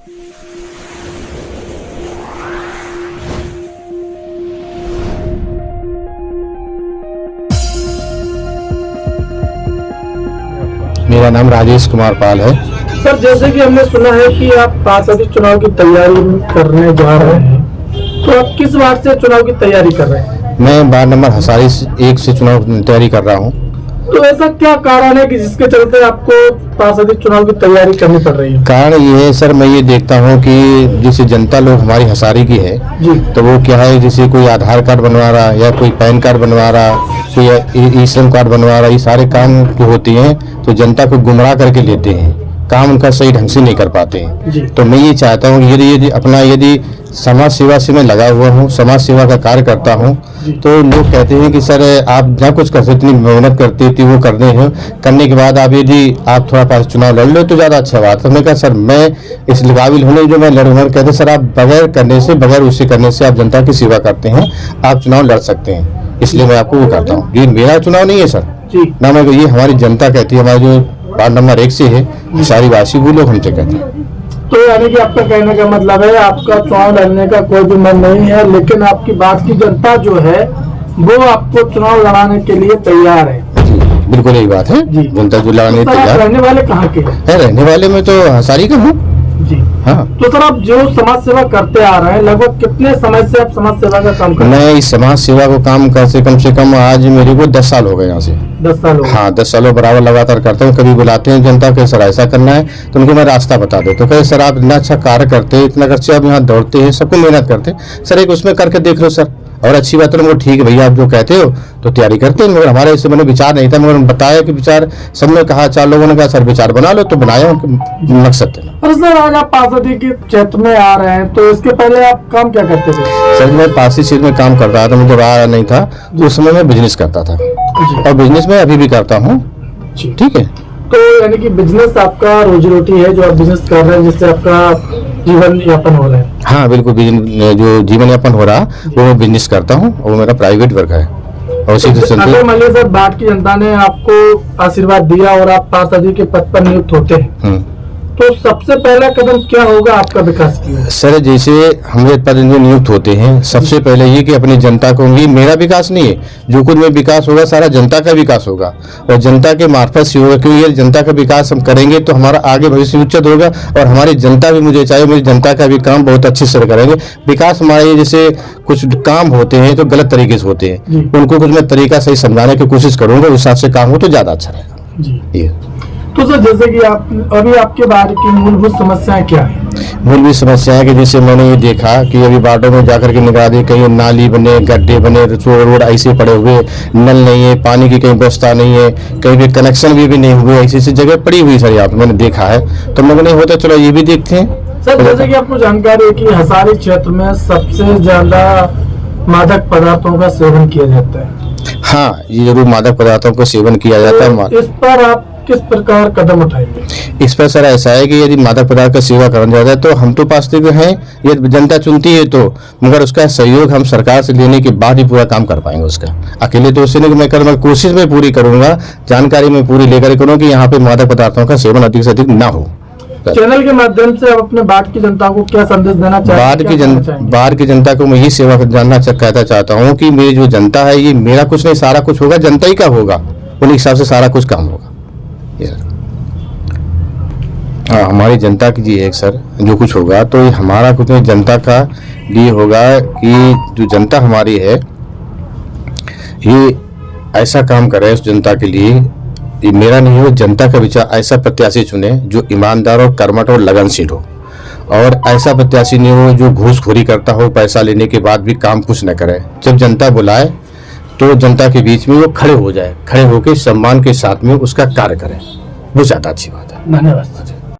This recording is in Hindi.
मेरा नाम राजेश कुमार पाल है। सर, जैसे कि हमने सुना है कि आप पार्षद चुनाव की तैयारी करने जा रहे हैं, तो आप किस वार्ड से चुनाव की तैयारी कर रहे हैं? मैं वार्ड नंबर हसारी 1 से चुनाव की तैयारी कर रहा हूँ। तो ऐसा क्या कारण है कि जिसके चलते आपको पार्षद चुनाव की तैयारी करनी पड़ रही है? कारण ये है सर, मैं ये देखता हूँ कि जैसे जनता लोग हमारी हसारी की है जी, तो वो क्या है, जैसे कोई आधार कार्ड बनवा रहा या कोई पैन कार्ड बनवा रहा, कोई ई श्रम कार्ड बनवा रहा, ये सारे काम जो होते हैं तो जनता को गुमराह करके लेते हैं, काम उनका सही ढंग से नहीं कर पाते हैं। जी। तो मैं ये चाहता हूँ कि यदि समाज सेवा से मैं लगा हुआ हूँ, समाज सेवा का कार्य करता हूँ, तो लोग कहते हैं कि सर आप जहाँ कुछ करते, इतनी मेहनत करते थी, वो करने के बाद आप यदि आप थोड़ा पास चुनाव लड़ लो तो ज़्यादा अच्छा बात है। मैं कहा सर मैं इस काबिल हूँ नहीं जो मैं लड़ूंगा। कहते सर आप बगैर उससे करने से आप जनता की सेवा करते हैं, आप चुनाव लड़ सकते हैं, इसलिए मैं आपको वो करता हूँ। ये मेरा चुनाव नहीं है सर जी। ना, मैं ये हमारी जनता कहती है, हमारे जो वार्ड नंबर 1 से है सारी वासी वो लोग हमसे कहते हैं। तो यानी कि आपका कहने का मतलब है आपका चुनाव लड़ने का कोई भी मन नहीं है, लेकिन आपकी बात की जनता जो है वो आपको चुनाव लड़ाने के लिए तैयार है। जी बिल्कुल यही बात है जी, जनता जो लड़ाने तो तैयार। रहने वाले कहाँ के हैं? रहने वाले में तो हसारी का हूँ जी हाँ। तो सर, आप जो समाज सेवा करते आ रहे हैं, लगभग कितने समय से आप समाज सेवा का काम कर रहे हैं? मैं इस समाज सेवा को काम कम से कम आज मेरे को 10 साल हो गए यहाँ से। 10 साल हो गए। हाँ 10 सालों बराबर लगातार करता हूँ। कभी बुलाते हैं जनता के सर ऐसा करना है तो उनको मैं रास्ता बता देता हूँ। तो सर आप इतना अच्छा कार्य करते हैं, इतना अच्छे आप यहाँ दौड़ते हैं, सबको मेहनत करते हैं सर, एक उसमें करके देख लो सर। और अच्छी बात है, वो ठीक है भैया आप जो कहते हो तो तैयारी करते हैं, मगर हमारे इससे मैंने विचार नहीं था, मगर बताया कि विचार सबने कहा, 4 लोगों ने कहा सर विचार बना लो, तो बनाया मकसद थे। और सर आज आप पार्षद के क्षेत्र में आ रहे हैं, तो इसके पहले आप काम क्या करते थे? सर मैं पासी क्षेत्र में काम कर रहा था, मुझे बाहर नहीं था तो उस समय मैं बिजनेस करता था और बिजनेस में अभी भी करता हूँ। ठीक है, तो यानी कि बिजनेस आपका रोजी रोटी है, जो आप बिजनेस कर रहे हैं जिससे आपका जीवन यापन हो रहा है? हाँ बिल्कुल, जो जीवन यापन हो रहा वो मैं बिजनेस करता हूँ और वो मेरा प्राइवेट वर्क है। और उसी से अगर मान लीजिए सर वार्ड की जनता ने आपको आशीर्वाद दिया और आप पार्षद के पद पर नियुक्त होते हैं, तो सबसे पहला कदम क्या होगा आपका विकास के लिए? सर जैसे हमारे पद में नियुक्त होते हैं, सबसे पहले ये कि अपनी जनता को, ये मेरा विकास नहीं है, जो कुछ में विकास होगा सारा जनता का विकास होगा और जनता के मार्फत से होगा, क्योंकि ये जनता का विकास हम करेंगे तो हमारा आगे भविष्य उच्चत होगा और हमारी जनता भी, मुझे चाहिए मेरी जनता का भी काम बहुत अच्छे से करेंगे। विकास हमारे जैसे कुछ काम होते हैं तो गलत तरीके से होते हैं, उनको कुछ मैं तरीका सही समझाने की कोशिश करूंगा, उस हिसाब से काम हो तो ज्यादा अच्छा रहेगा। ये तो सर जैसे कि आप अभी आपके वार्ड की मूलभूत समस्याएं क्या है? मूलभूत समस्या है कि जैसे मैंने ये देखा कि अभी वार्डों में जाकर के निगरानी, कहीं नाली बने, गड्ढे बने, रोड ऐसे पड़े हुए, नल नहीं है, पानी की कहीं व्यवस्था नहीं है, कहीं भी कनेक्शन भी नहीं हुए, ऐसी ऐसी जगह पड़ी हुई सर यहाँ पे मैंने देखा है। तो मैं नहीं होता चलो ये भी देखते हैं। सर जैसे कि आपको जानकारी है कि हसारी क्षेत्र में सबसे ज्यादा मादक पदार्थों का सेवन किया जाता है। हाँ ये जरूर मादक पदार्थों का सेवन किया जाता है। इस पर आप किस प्रकार कदम उठाएंगे? इस पर सर ऐसा है कि यदि मादक पदार्थ का सेवा करना चाहता है तो हम तो पास हैं, ये जनता चुनती है तो, मगर उसका सहयोग हम सरकार से लेने के बाद ही पूरा काम कर पाएंगे उसका। अकेले तो उससे नहीं मैं करूँगा, कोशिश में पूरी करूंगा, जानकारी में पूरी लेकर करूँ कि यहाँ पे मादक पदार्थों का सेवन अधिक से अधिक ना हो। चैनल के माध्यम से आप अपने वार्ड की जनता को क्या संदेश देना चाहते हैं? वार्ड की जनता को मैं ये सेवा कहना चाहता हूँ कि मेरी जो जनता है, ये मेरा कुछ नहीं, सारा कुछ होगा जनता ही का होगा, उन हिसाब से सारा कुछ काम होगा। हाँ हमारी जनता की जी एक सर जो कुछ होगा तो ये हमारा कुछ नहीं, जनता का लिए होगा कि जो जनता हमारी है ये ऐसा काम करे उस जनता के लिए, ये मेरा नहीं हो, जनता का विचार ऐसा प्रत्याशी चुने जो ईमानदार और कर्मठ और लगनशील हो, और ऐसा प्रत्याशी नहीं हो जो घूसखोरी करता हो, पैसा लेने के बाद भी काम कुछ न करे। जब जनता बुलाए तो जनता के बीच में वो खड़े हो जाए, खड़े होकर सम्मान के साथ में उसका कार्य करें, वो ज्यादा अच्छी बात है। धन्यवाद।